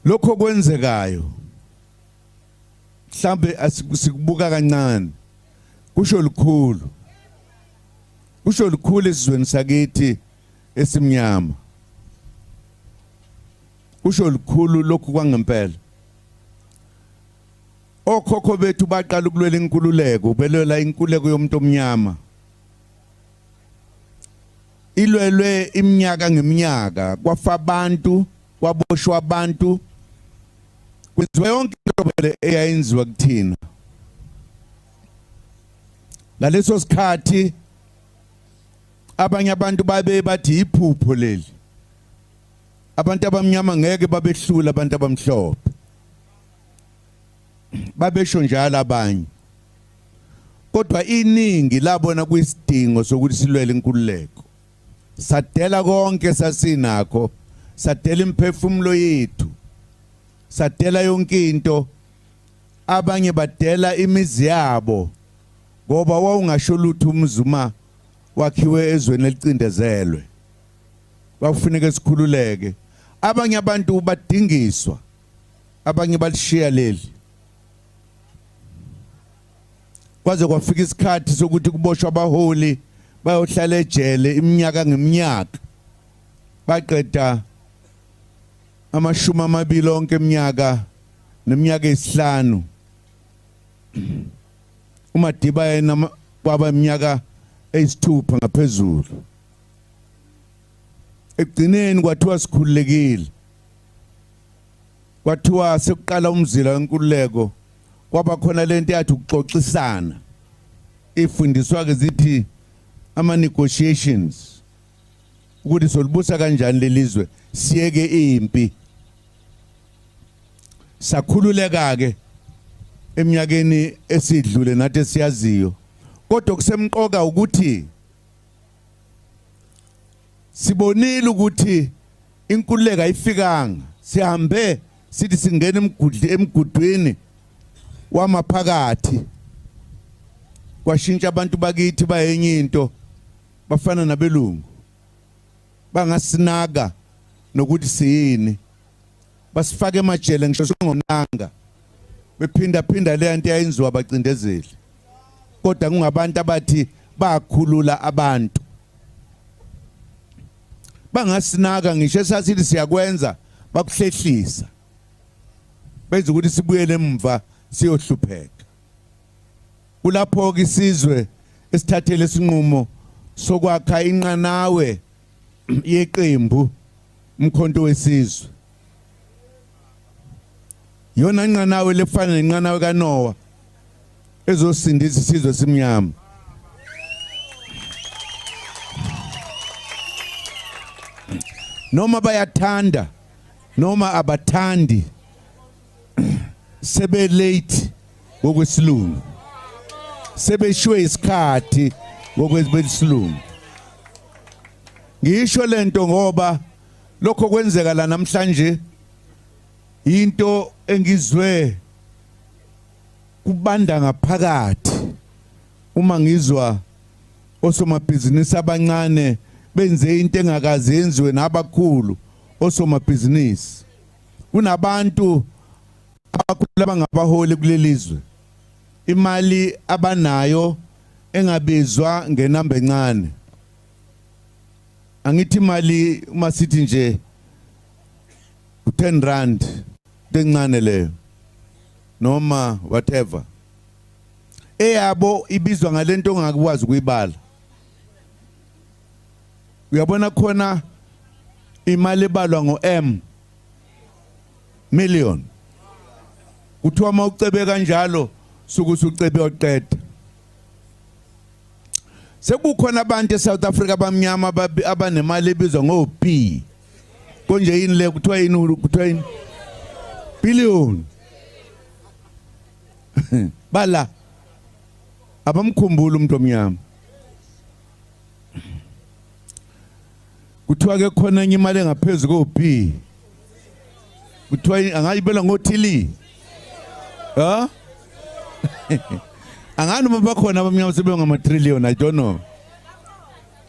lokho kwenzekayo mhlambe asikubuka kancane kusho likhulu esizweni sakithi esimnyama kusho likhulu lokhu kwangempela okhokho bethu baqala ukulwela inkululeko belela inkululeko yomuntu omnyama ilwelwe iminyaka ngeminyaka kwafa abantu kwaboshwa abantu kwenziwa yonke into eyayenziwa kuthina ngaleso sikhathi abanye abantu babe bathi iphupho leli abantu abamnyama ngeke babehlula abantu abamhlophe babesho njalo abanye kodwa iningi labona kuyisidingo sokuthi silwele inkululeko sadela konke sasinakho sadela imphefumulo yethu sadela yonke into abanye badela imizi yabo ngoba wawungasho lutho umzuma wakhiwe ezweni elicindezelwe bakufuneka sikhululeke abanye abantu badingiswa abanye balishiya leli kwaze kwafika isikhathi sokuthi kuboshwa abaholi bayohlala ejele iminyaka ngeminyaka baqeda amashumi amabili onke eminyaka neminyaka esi5 uMadiba yena kwaba iminyaka eyisithupha ngaphezulu ekugcineni kwathiwa sikhululekile kwathiwa sekuqala umzila wenkululeko kwaba khona lento yathi ukuxoxisana ifundiswa ke zithi ama negotiations ukuthi solibusa kanjani lelizwe siyeke impi sakhululeka ke eminyakeni esidlule nathi siyaziyo kodwa kusemqoka ukuthi sibonile ukuthi inkululeko ayifikanga sihambe sithi singena emgudwini wamaphakathi kwashintsha abantu bakithi bayenye into bafana nabelungu bangasinaka nokuthi siyini basifake emajele ngisho singonanga bephinda le nto yayenziwa abacindezeli kodwa kungabantu abathi bakhulula abantu bangasinaka ngisho sasithi siyakwenza bakuhlehlisa benza ukuthi sibuyele emva siyohlupheka kulapho ke isizwe esithathele isinqumo sokwakha inqanawe yeqembu umkhonto wesizwe yona inqanawe lefana nenqanawe kaNoah ezosindisa isizwe simnyama noma bayathanda noma abathandi sebe late ngokwesilungu sebeshwe isikhathi ngokwesilungu ngisho lento ngoba lokho kwenzeka la namhlanje into engizwe kubanda ngaphakathi uma ngizwa osomabhizinisi abancane benze into engakazi yenziwe nabakhulu osomabhizinisi kunabantu abakhulu abangabaholi kulelizwe imali abanayo engabizwa ngenamba encane angithi imali uma sithi nje u10 encane leyo noma whatever eyabo ibizwa ngalento ongakwazi ukuyibala uyabona khona imali ebalwa ngo-M million kuthiwa mawucebe kanjalo sukusucebe oqeda sekukhona abantu eSouth Africa abamnyama abanemali ebizwa ngo-B konje yini le kuthiwa yini billion bala abamkhumbula umuntu omnyama kuthiwa ke khona enye imali engaphezulu ko-B kuthiwa angayibela ngothili ha angani uma bakhona abamnyama sebe ngama-trillion I don't know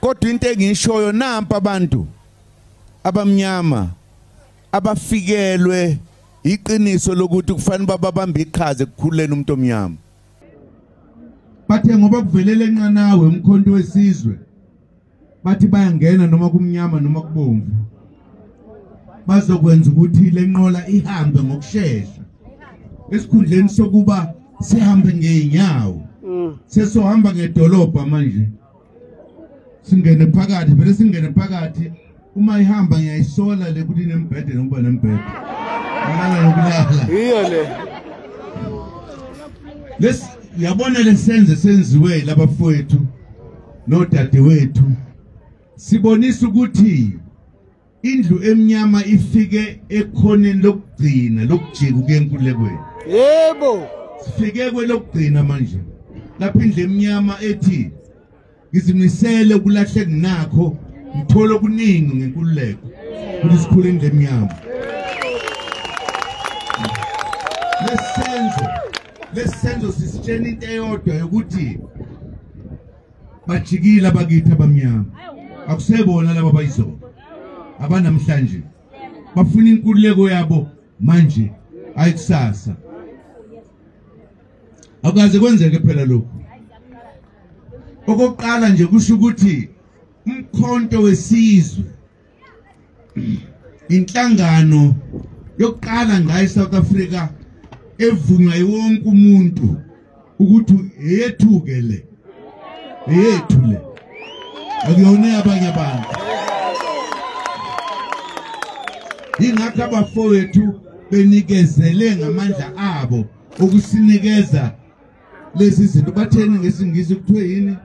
kodwa into engishoyo nampa abantu abamnyama abafikelwe iqiniso lokuthi kufanele bababambe iqhaza ekukhuleni umuntu omnyama. Bathe ngoba kuvelele enqanawe umkhonto wesizwe bathi bayangena noma kumnyama noma kubomvu bazokwenza ukuthi lenqola ihambe ngokusheshsha esikhundleni sokuba sihambe ngeenyawo sesohamba ngedolobha manje singene phakathi vele singene phakathi uma ihamba ngiyayisola le ukuthi nembhede ngoba nembhede ngala nokulala iyo le yabona lesenze senziwe labafowethu nodadewethu sibonisa ukuthi indlu emnyama ifike ekhoneni lokugcina lokujika kuyenkulekweni. Yebo. Sifike kwelokugcina manje. Lapha indlu emnyama ethi ngizimisele ukulahle kunakho ngithola okuningi ngenkululeko. Ukuthi sikhule indlu emnyama. Lesenzo sisitshena into eyodwa yokuthi bajikile abakithi abamnyama. Akusebona laba bayizona. Abanamhlanje bafuna inkululeko yabo manje ayikusasa. Akukaze kwenzeke phela lokho. Okokuqala nje kusho ukuthi umkhonto wesizwe inhlangano yokuqala ngayo South Africa evunywa wonke umuntu ukuthi eyethuke le eyethu le akuyona abanye abantu. Ingakho abafowethu benikezele ngamandla abo ukusinikeza lezi zinto batheni ngesingisi kuthiwe yini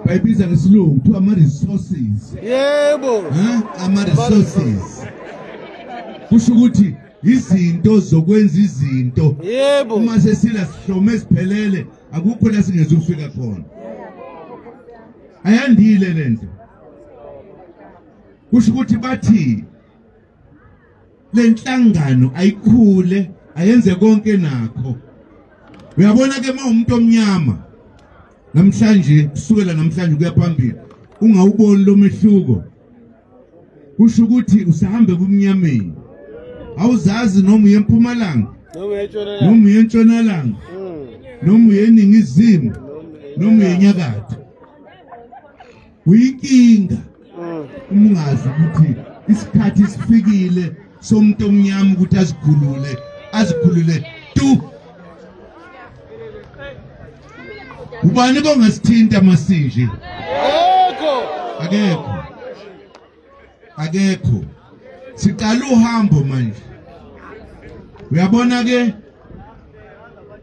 bayibiza ngesilungu kuthiwa ama-resources. Yebo. Ama-resources kusho ukuthi izinto zokwenza izinto. Yebo. Uma sesila sihlome siphelele akukho la singeze ukufika khona. Ayandile lento. Kusho ukuthi bathi lenhlangano ayikhule ayenze konke nakho. Uyabona ke umuntu omnyama namhlanje kusukela namhlanje kuya phambili ungawuboni lo mehluko. Kusho ukuthi usahambe kumnyameni. Awuzazi noma uye eMpumalanga noma uye eNtshonalanga noma uye eNingizimu noma uye eNyakatho. Uyinkinga ungazi ukuthi isikhathi sifikile somuntu omnyama ukuthi azikhulule tu. Ubani kongasithinta masinje? Akekho. Siqala uhambo manje. Uyabona ke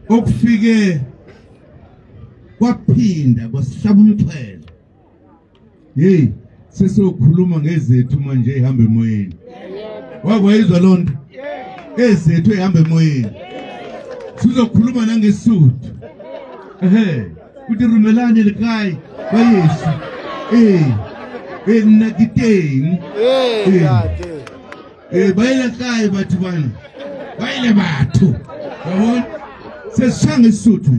okufike kwaphinda kwasihlaba umxhele. Hey, sesokhuluma ngezethu manje ehamba emoyeni. Wakwayizwa lonto? Ezethu ehamba emoyeni. Sizokhuluma nangeSuthu. Uthi rumelane lekhaya bayesu. Nakiteng. Bayile khaya bathu bana. Bayile bathu. Yabona? Sesishanga iSuthu.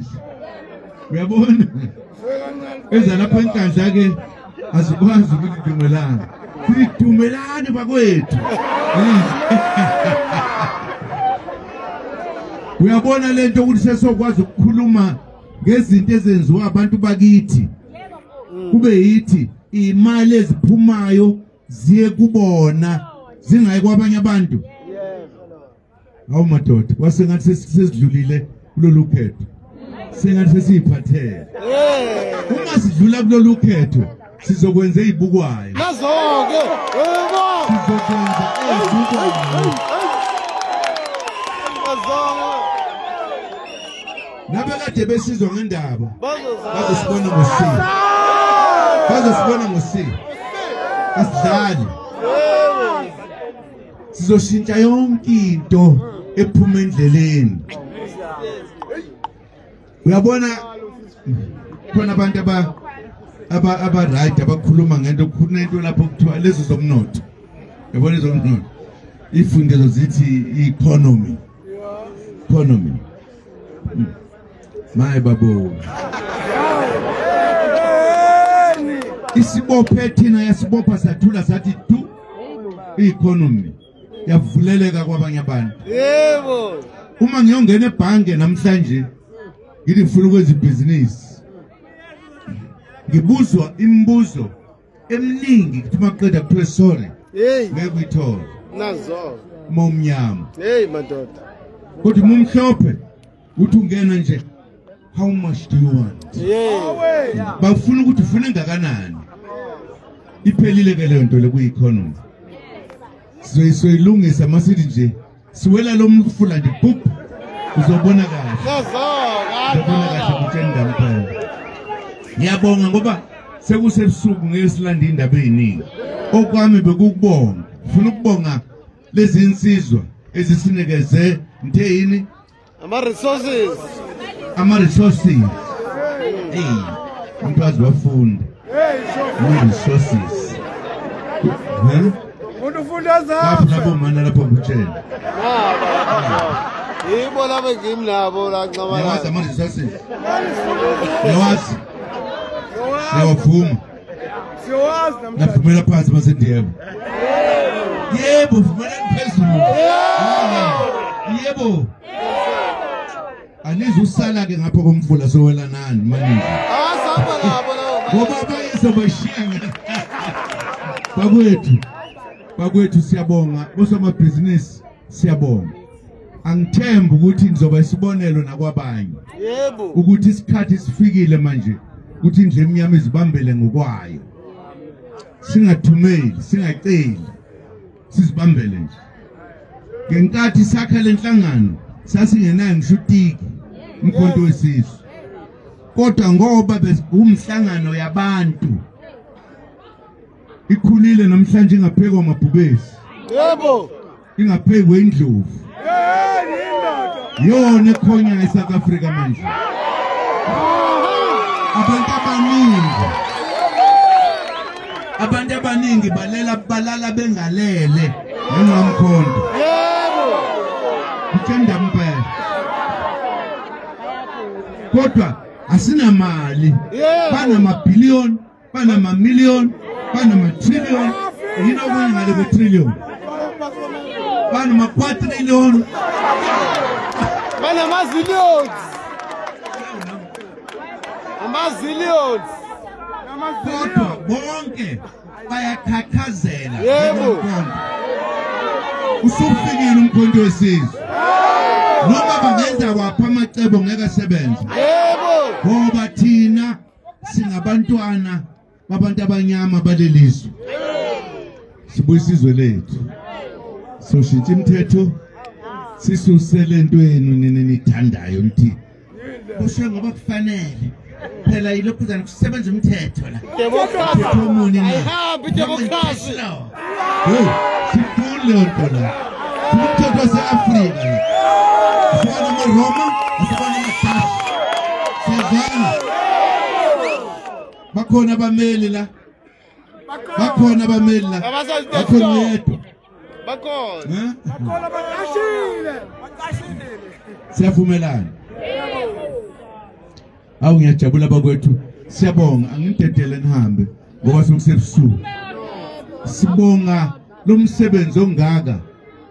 Uyabona? Eza lapha enkandla ke azikwazi ukuthi dumelane. Sithi dumelane bakwethu. Uyabona lento ukuthi sesokwazi ukukhuluma ngezinto ezenziwa abantu bakithi. Kube yithi imali eziphumayo ziye kubona zingayi kwabanye abantu. Hawu madoda wasengathi sesidlulile kulolu khetho. Sengathi sesiphathele. Uma sidlula kulolu khetho sizokwenza izibukwayo. Nazo-ke yebo. Sizokwenza izibukwayo. Nabekade besizwa ngendaba bazosibona ngosini asidlali sizoshintsha yonke into ephuma endleleni. Uyabona khona abantu aba right abakhuluma ngento khunento lapho kuthiwa lezo zomnotho. Uyabona izomnotho ifundezo zithi economy. My babo. isibophe thina yasibopha sathula sathi tu economy yavuleleka kwabanye abantu. Yebo. Uma ngiyongena ebhange namhlanje ngithi ngifuna ukwenza ibhizinisi. Ngibuzwa imibuzo eminingi kuthi maqeda kuthiwe sorry. Hey. Ngeke uyithole. Nazo. Momnyama. Hey madoda. Kodwa mumhlophe uthi ungena nje how much do you want? Yeah. Bafuna ukuthi ufuna engakanani. Iphelile ke le nto le ku-economy. Sizoyilungisa masithi nje siwela lo mfula nje pup uzobona kahle. Uzobona kahle kutshenda mphela. Ngiyabonga ngoba sekusebusuku ngeke silande indaba eziningi. Okwami bekukubonga. Ufuna ukubonga lezi insizwa ezisinikeze into yini? Ama-resources. Ama-resources. Hey, umntwazi wafunda. Ama-resources. Ufunda zaphi? Lapho mana lapho ngutshela. Yibo laba ngimi nabo la ncamala. Yawazi ama-resources. Yawazi. Yawavuma. Siyawazi namhlanje. Naphumela phansi masendiyebo. Yebo, vumela phezulu. Yebo. Anize usala ke ngapha komfula sowela nani manje. Samba lapho la. Ngoba bayizobashiya. Bakwethu siyabonga, osomabhizinisi siyabonga. Angithemba ukuthi ngizoba isibonelo nakwabanye. Yebo. Ukuthi isikhathi sifikile manje ukuthi indle emnyama izibambele ngokwayo. Singathumeli, singaceli. Sizibambele nje. Ngenkathi sakha lenhlangano sasingenayo ngisho utiki umkhonto wesizwe. Kodwa ngoba umhlangano yabantu ikhulile namhlanje ingaphekwa amabhubesi. Yebo. Ingaphekwa indlovu. Yona ekhonya eSouth Africa manje. Abantu abaningi balala bengalele ngenqamkhondo. Yebo. Uthanda mpela. Kodwa asinamali. Banamabhillion, banamamillion, banama-trillion. Yini okuyingale kwe-trillion? Banama-quadrillion. Banama-zillions. Ama-zillions. Kodwa bonke bayakhakhazela. Yebo. Usufikile umkhonto wesizwe. Noma bangenza wapha amacebo ngeke asebenze. Yebo. Ngoba thina singabantwana babantu abanyama balelizwe. Sibuye isizwe lethu. Soshintsha imithetho sisusele entweni ninithandayo nithi. Kusho ngoba kufanele. Phela yilokhu zani kusebenza umthetho la. Democracy. Ayihambi democracy. Hey, sifule lonto la. Umthetho wase-Afrika la. Asibana amaRoma, asibana amaDashi. Siyazana. Bakhona abameli la. Bakhona abameli la. Bakhona yedwa. Bakhona. Bakhona baqashile. Siyavumelana. Awu ngiyajabula bakwethu. Siyabonga angidedele nihambe ngoba sokusebusuku. Sibonga lo msebenzi ongaka.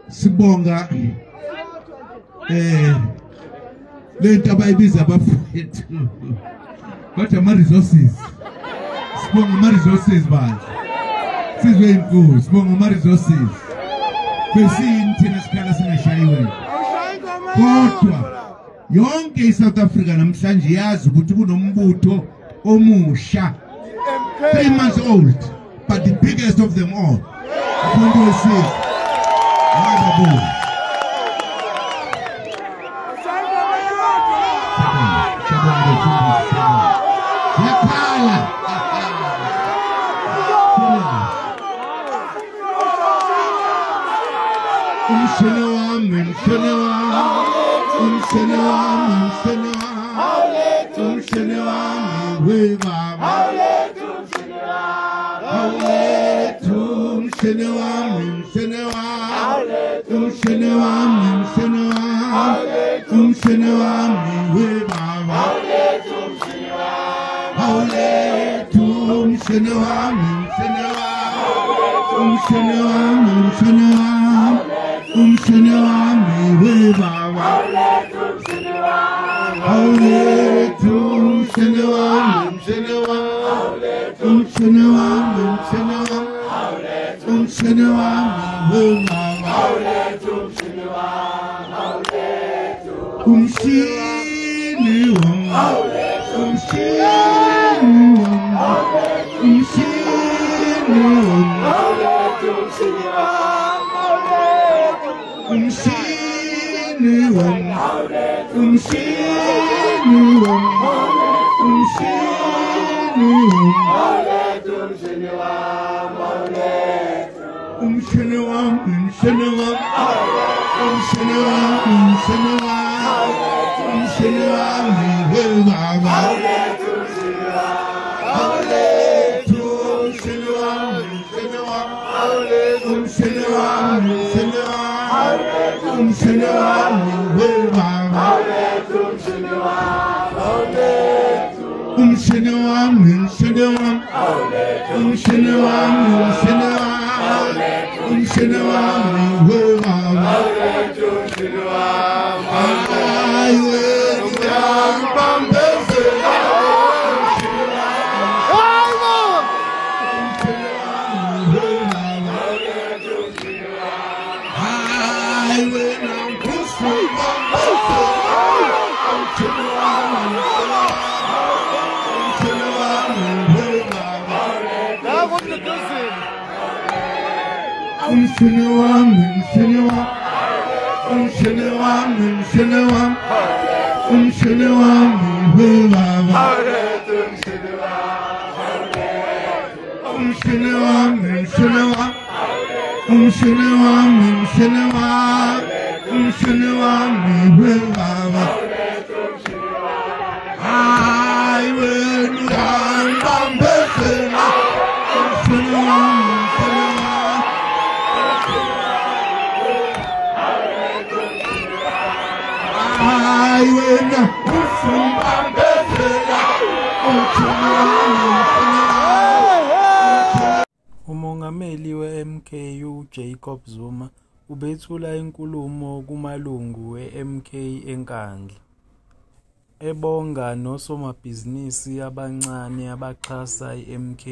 Sibonga lento abayibiza abafowethu. Bathi ama-resources. Sibonga ama-resources bandla. Sizwe inkulu, sibonga ama-resources. Besini thina sikhala singashayiwe. Kodwa yonke iSouth Africa namhlanje yazi ukuthi kunombutho omusha 3 months old, but the biggest of them all. Umkhonto wesizwe. Hayibo. Yakhala. Umshene wami, umshene wami. Umshene wami, umshene wami. Umshene wami, we baba. Umshene wami, umshene wami. Umshene wami, umshene wami. Umshene wami, we baba. Umshene umshene wami, umshene wami, umshene wami, we baba. Haulethu umshene wami, umshene wami, umshene wami, umshene wami, we baba. Umshini wami, umshini Umongameli we-MK uJacob Zuma ubethula inkulumo kumalungu e-MK eNkandla, ebonga nosomabhizinisi abancane abaxhasa i-MK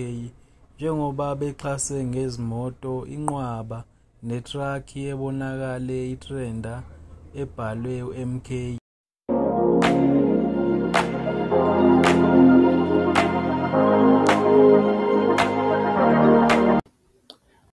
njengoba bexhase ngezimoto, inqwaba netrakhi ebonakale iTrenda ebhalwe MK.